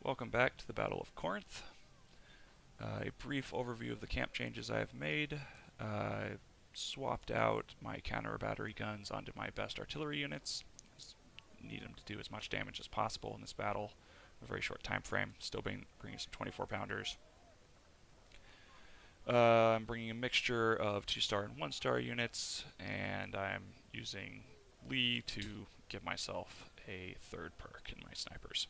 Welcome back to the Battle of Corinth. A brief overview of the camp changes I have made. I swapped out my counter battery guns onto my best artillery units. Need them to do as much damage as possible in this battle. A very short time frame. Still bringing some 24 pounders. I'm bringing a mixture of 2-star and 1-star units, and I'm using Lee to give myself a third perk in my snipers.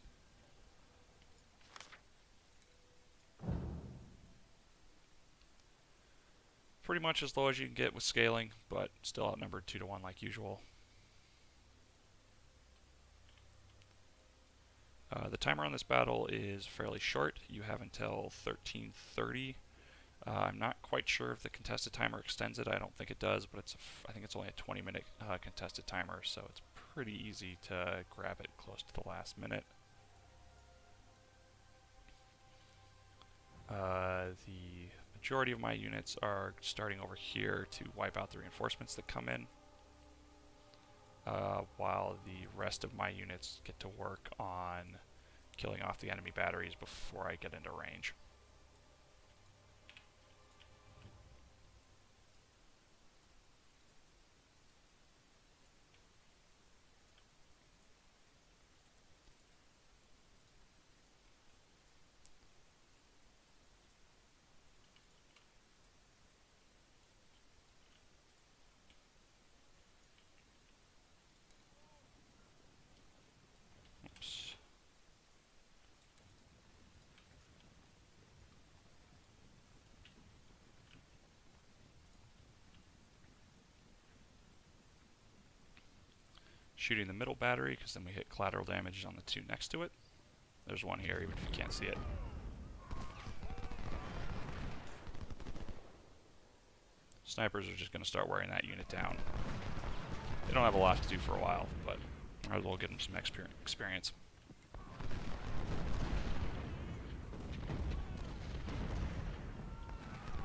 Pretty much as low as you can get with scaling, but still outnumbered 2 to 1 like usual. The timer on this battle is fairly short. You have until 13:30. I'm not quite sure if the contested timer extends it. I don't think it does, but I think it's only a 20-minute contested timer, so it's pretty easy to grab it close to the last minute. The majority of my units are starting over here to wipe out the reinforcements that come in, while the rest of my units get to work on killing off the enemy batteries before I get into range. Oops. Shooting the middle battery, because then we hit collateral damage on the 2 next to it. There's one here, even if you can't see it. Snipers are just going to start wearing that unit down. They don't have a lot to do for a while, but might as well get them some experience.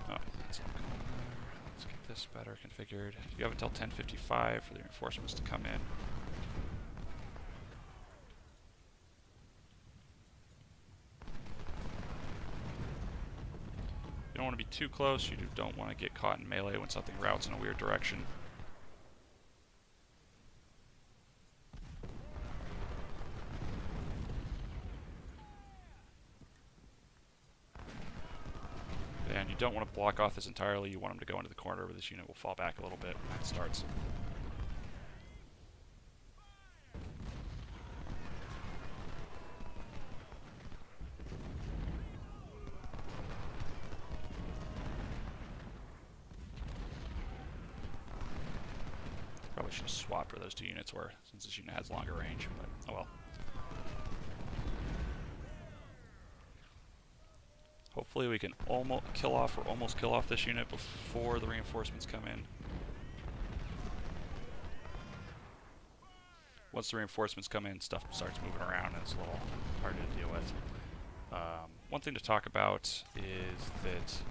Oh, that's not going there. Let's get this better configured. You have until 10:55 for the reinforcements to come in. You don't want to be too close. You don't want to get caught in melee when something routes in a weird direction. And you don't want to block off this entirely. You want them to go into the corner where this unit will fall back a little bit when that starts. Probably should have swapped where those 2 units were, since this unit has longer range, but oh well. Hopefully we can almost kill off this unit before the reinforcements come in. Once the reinforcements come in, stuff starts moving around and it's a little harder to deal with. One thing to talk about is that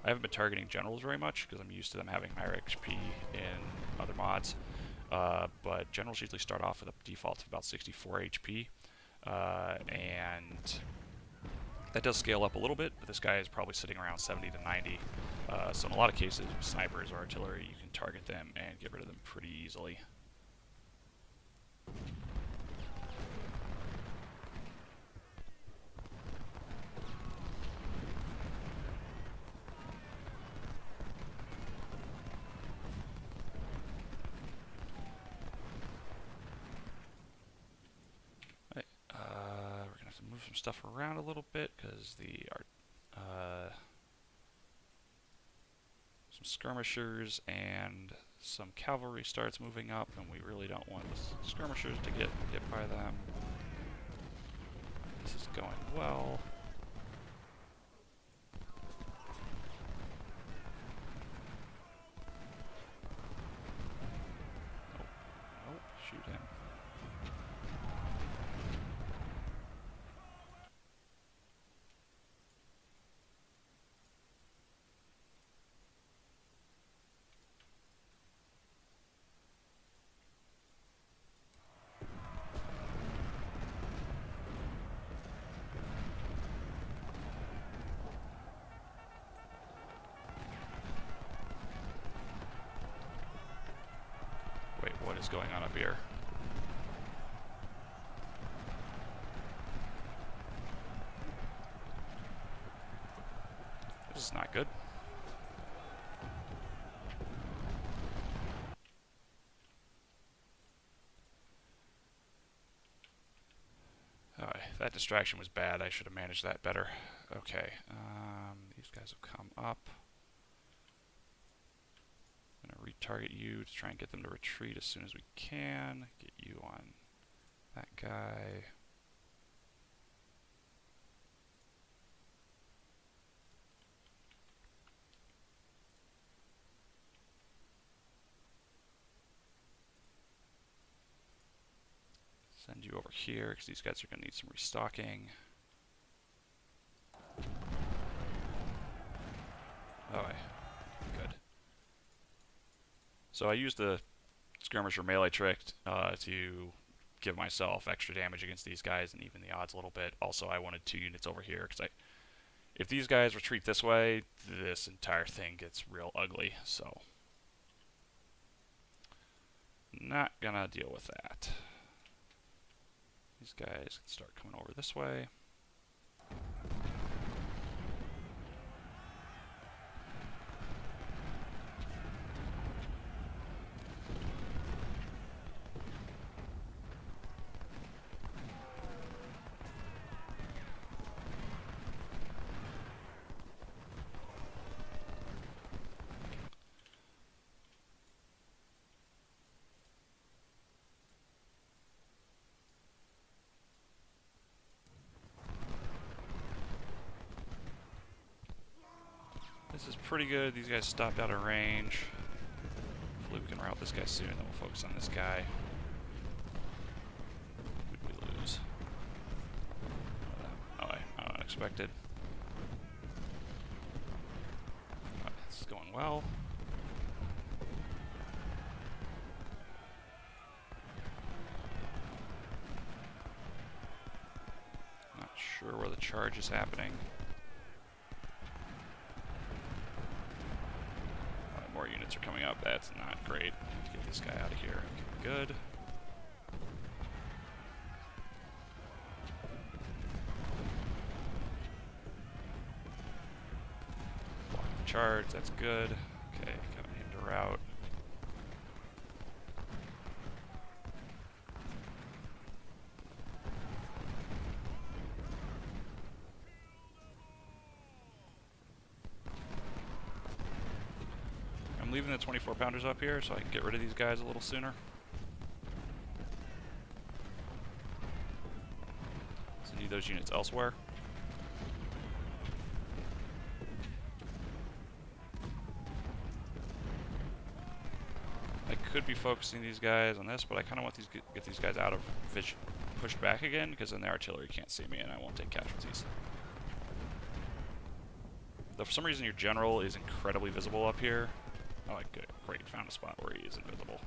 I haven't been targeting generals very much because I'm used to them having higher XP in other mods. But generals usually start off with a default of about 64 HP, and that does scale up a little bit, but this guy is probably sitting around 70 to 90. So in a lot of cases, with snipers or artillery, you can target them and get rid of them pretty easily. We're gonna have to move some stuff around a little bit because some skirmishers and some cavalry starts moving up, and we really don't want the skirmishers to get hit by them. This is going well. Nope, shoot him. is going on up here? This is not good. That distraction was bad. I should have managed that better. Okay, these guys will come up. I'm going to retarget you to try and get them to retreat as soon as we can. Get you on that guy. Send you over here, because these guys are going to need some restocking. Oh, good. So I used the skirmisher melee trick to give myself extra damage against these guys and even the odds a little bit. Also, I wanted 2 units over here, because if these guys retreat this way, this entire thing gets real ugly, so not gonna deal with that. These guys can start coming over this way. This is pretty good. These guys stopped out of range. Hopefully we can rout this guy soon, then we'll focus on this guy. Who did we lose? Oh, unexpected. This is going well. Not sure where the charge is happening. More units are coming up. That's not great. Get this guy out of here. Okay, good. Block the charge. That's good. Okay, got him to route. Leaving the 24 pounders up here so I can get rid of these guys a little sooner. So need those units elsewhere. I could be focusing these guys on this, but I kind of want these get these guys out of vision, pushed back again, because then the artillery can't see me and I won't take casualties. Though for some reason your general is incredibly visible up here. Oh, good. Great. Found a spot where he is invisible.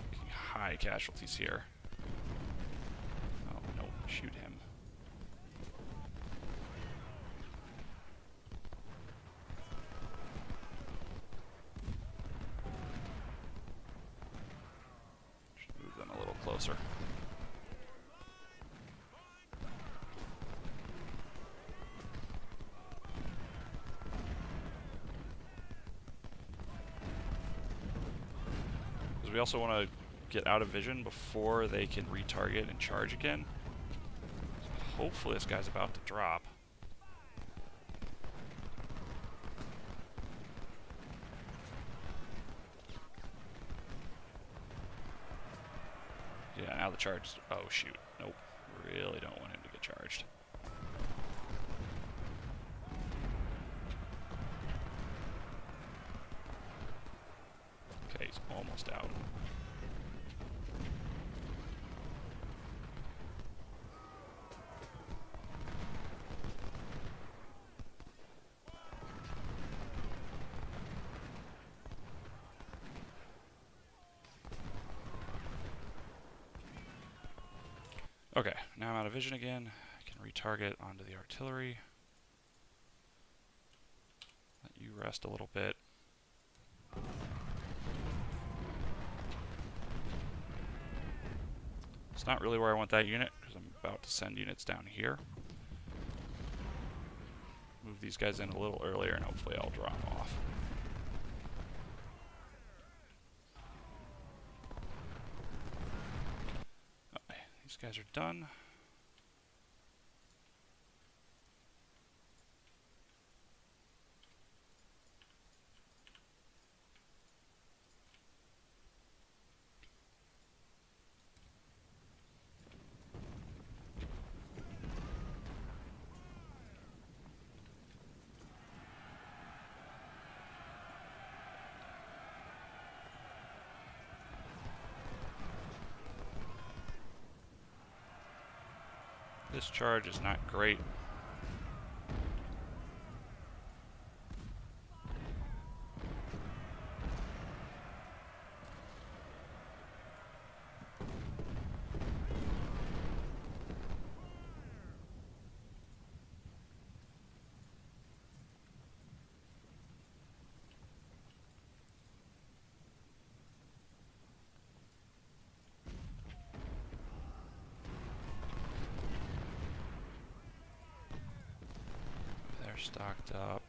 Making high casualties here. Oh, no. Shoot him. Should move them a little closer. We also want to get out of vision before they can retarget and charge again. So hopefully this guy's about to drop. Yeah, now the charge. Oh shoot. Nope. Really don't want him to get charged. Okay, he's almost out. Okay, now I'm out of vision again. I can retarget onto the artillery. Let you rest a little bit. It's not really where I want that unit, because I'm about to send units down here. Move these guys in a little earlier, and hopefully I'll draw them off. Okay, these guys are done. This charge is not great. They're stocked up.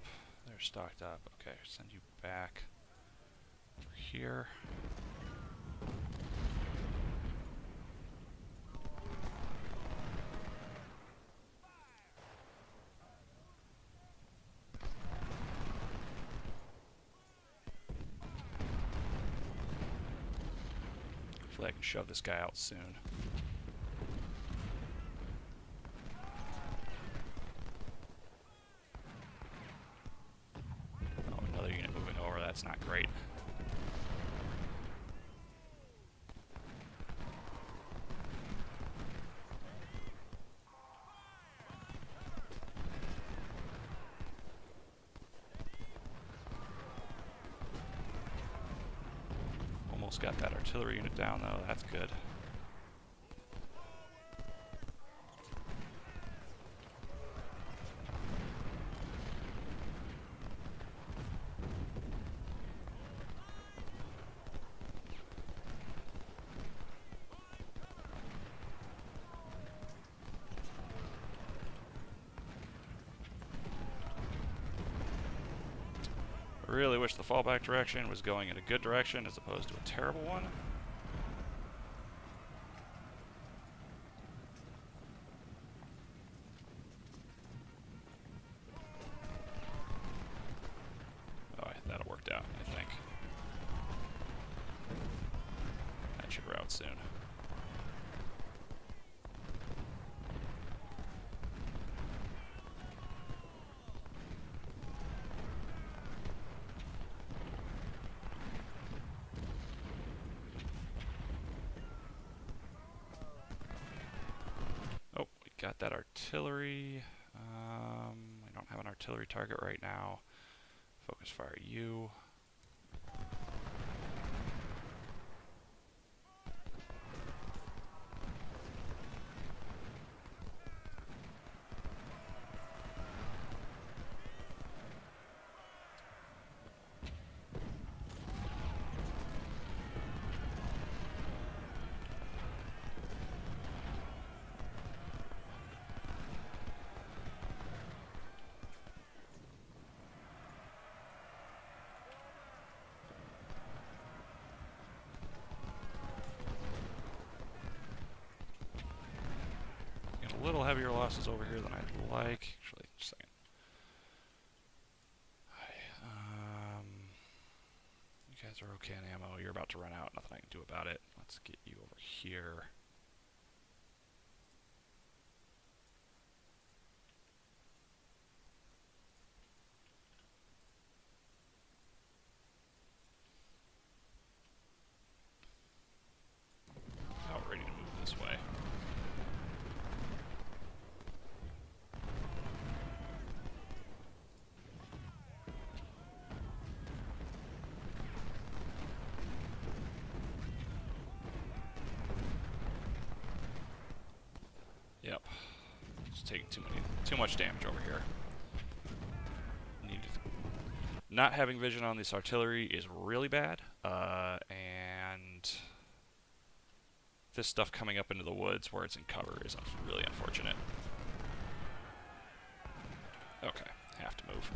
They're stocked up. Okay, send you back over here. Hopefully I can shove this guy out soon. Oh, another unit moving over. That's not great. Almost got that artillery unit down, though. That's good. I really wish the fallback direction was going in a good direction as opposed to a terrible one. Oh, that'll work out, I think. That should route soon. Got that artillery. We don't have an artillery target right now. Focus fire you. A little heavier losses over here than I'd like. Actually, just a second. You guys are okay on ammo. You're about to run out. Nothing I can do about it. Let's get you over here. About ready to move this way. Just taking too much damage over here. Not having vision on this artillery is really bad, and this stuff coming up into the woods where it's in cover is really unfortunate. Okay, have to move.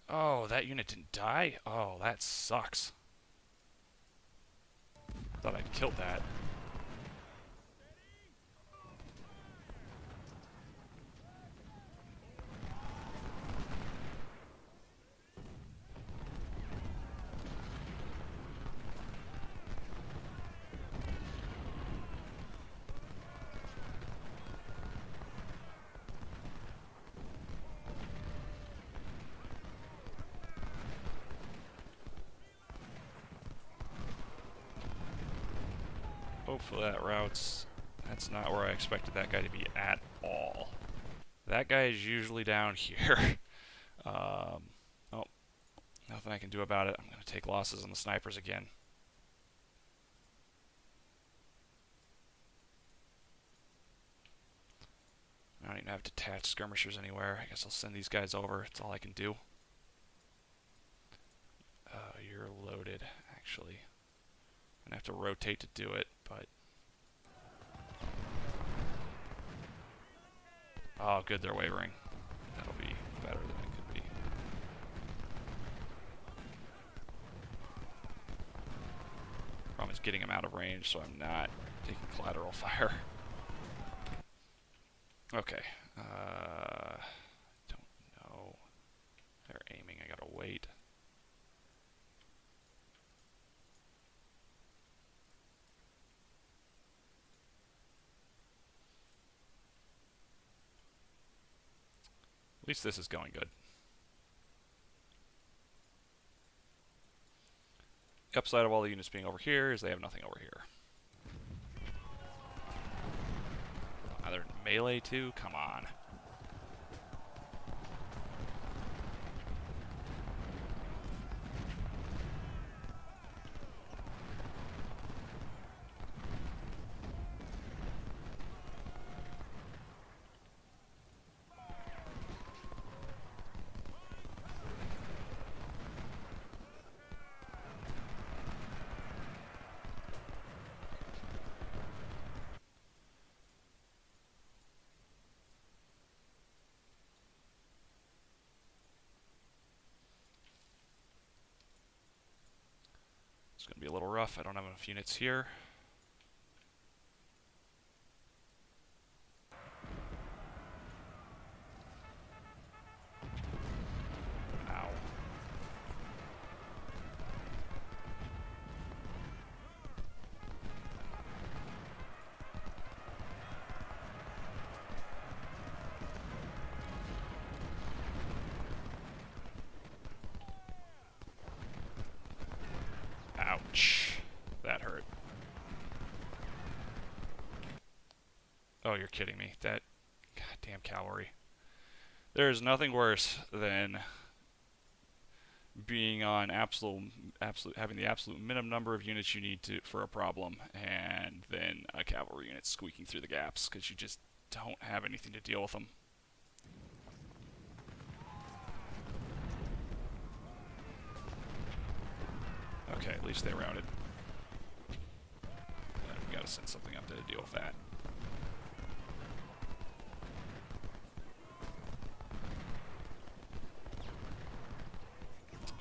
Oh, that unit didn't die? Oh, that sucks. Thought I'd killed that. Hopefully that's not where I expected that guy to be at all. That guy is usually down here. Oh, nothing I can do about it. I'm going to take losses on the snipers again. I don't even have detached skirmishers anywhere. I guess I'll send these guys over. That's all I can do. You're loaded, actually. I'm going to have to rotate to do it, but... Oh, good, they're wavering. That'll be better than it could be. Problem is getting them out of range, so I'm not taking collateral fire. Okay. Don't know. They're aiming. I gotta wait. At least this is going good. The upside of all the units being over here is they have nothing over here. Oh, they're in melee too? Come on. It's going to be a little rough. I don't have enough units here. Ow. Ouch. That hurt. Oh, you're kidding me. That goddamn cavalry. There's nothing worse than being on having the absolute minimum number of units you need to for a problem, and then a cavalry unit squeaking through the gaps because you just don't have anything to deal with them. Okay, at least they routed. gotta send something up there to deal with that.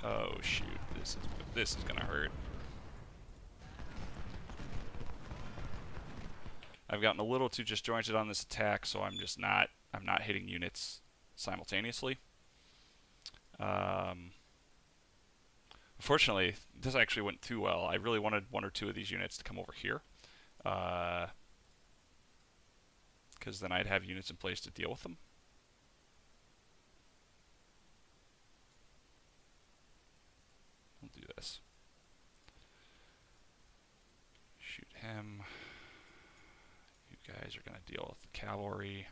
Oh shoot, this is gonna hurt. I've gotten a little too disjointed on this attack, so I'm not hitting units simultaneously. Unfortunately, this actually went too well. I really wanted one or two of these units to come over here, because then I'd have units in place to deal with them. We'll do this. Shoot him. You guys are going to deal with the cavalry.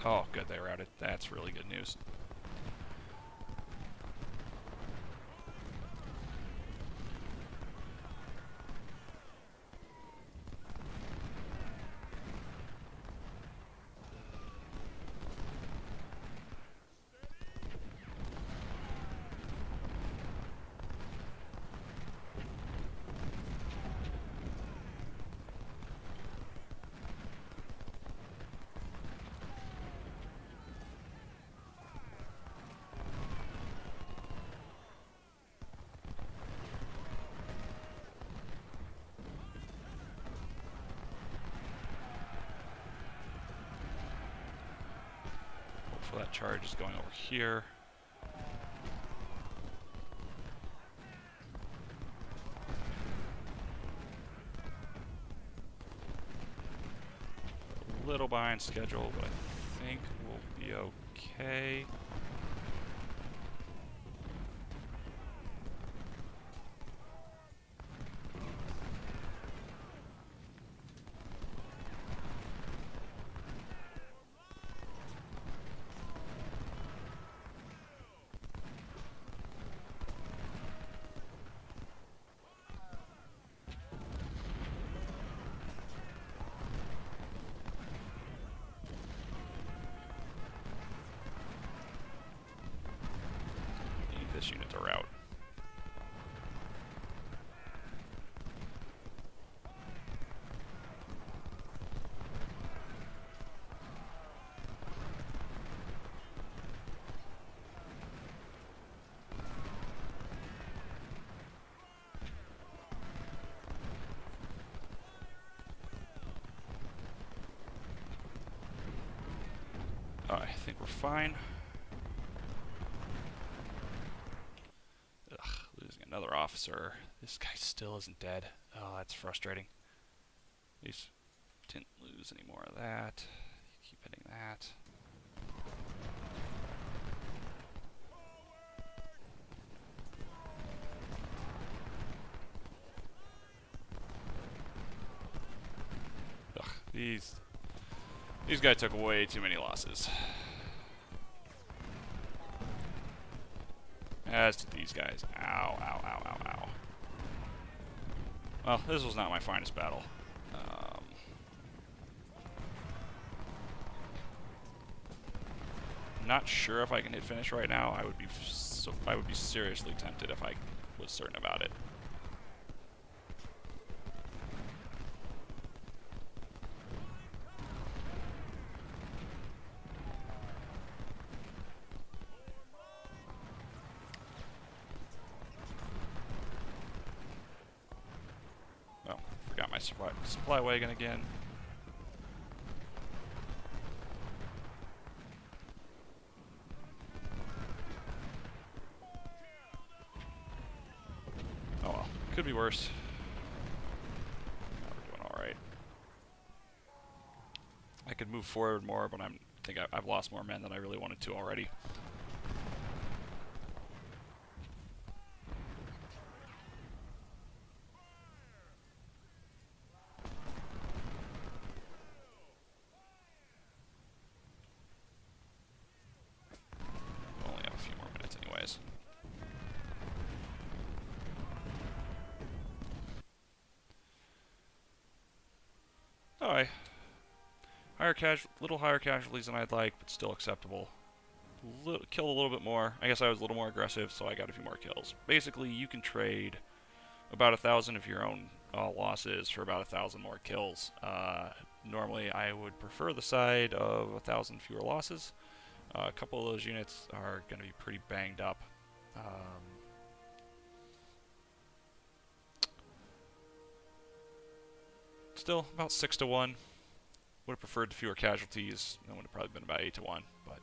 Oh, good, they routed. That's really good news. Hopefully that charge is going over here. A little behind schedule, but I think we'll be okay. This unit to route. I think we're fine. Another officer. This guy still isn't dead. Oh, that's frustrating. At least didn't lose any more of that. Keep hitting that. Ugh, these guys took way too many losses. As did these guys. Ow, ow, ow, ow, ow. Well, this was not my finest battle. I'm not sure if I can hit finish right now. I would be seriously tempted if I was certain about it. Supply wagon again. Oh well, could be worse. No, we're doing all right. I could move forward more, but I think I've lost more men than I really wanted to already. I little higher casualties than I'd like, but still acceptable. Killed a little bit more. I guess I was a little more aggressive, so I got a few more kills. Basically, you can trade about 1,000 of your own losses for about 1,000 more kills. Normally, I would prefer the side of 1,000 fewer losses. A couple of those units are going to be pretty banged up. Still, about 6 to 1. Would have preferred fewer casualties. That would have probably been about 8 to 1, but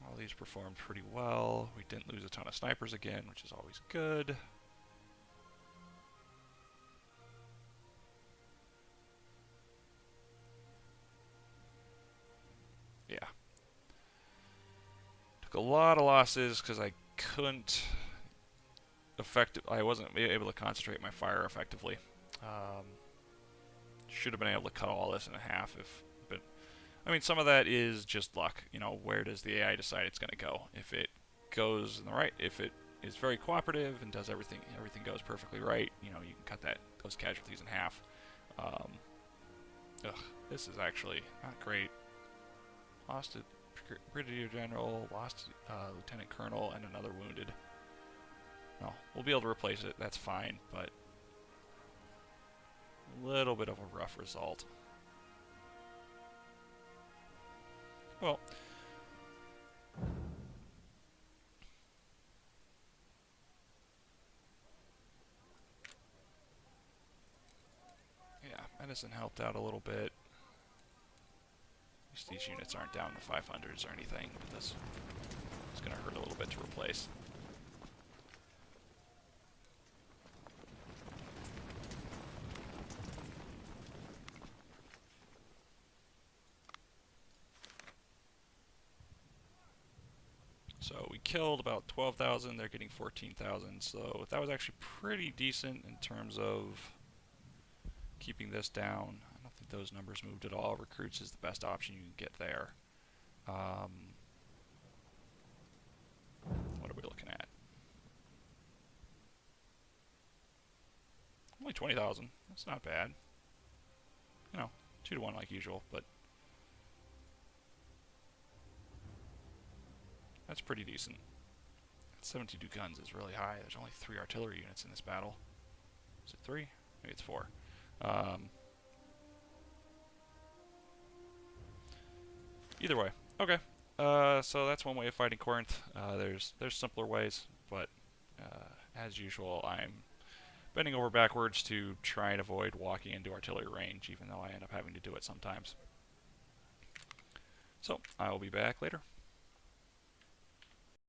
all these performed pretty well. We didn't lose a ton of snipers again, which is always good. Yeah. Took a lot of losses because I couldn't I wasn't able to concentrate my fire effectively. Should have been able to cut all this in half but I mean, some of that is just luck. You know, where does the AI decide it's going to go? If it goes in the right, if it is very cooperative and does everything goes perfectly right, you know, you can cut those casualties in half. This is actually not great. Lost a Brigadier General, lost a Lieutenant Colonel, and another wounded. No, we'll be able to replace it, that's fine, but a little bit of a rough result. Well, yeah, medicine helped out a little bit. At least these units aren't down to 500s or anything, but this is going to hurt a little bit to replace. So we killed about 12,000, they're getting 14,000, so that was actually pretty decent in terms of keeping this down. I don't think those numbers moved at all. Recruits is the best option you can get there. What are we looking at? Only 20,000, that's not bad. You know, 2 to 1 like usual, but that's pretty decent. 72 guns is really high. There's only 3 artillery units in this battle. Is it 3? Maybe it's 4. Either way. Okay. So that's one way of fighting Corinth. There's simpler ways, but as usual, I'm bending over backwards to try and avoid walking into artillery range, even though I end up having to do it sometimes. So I will be back later.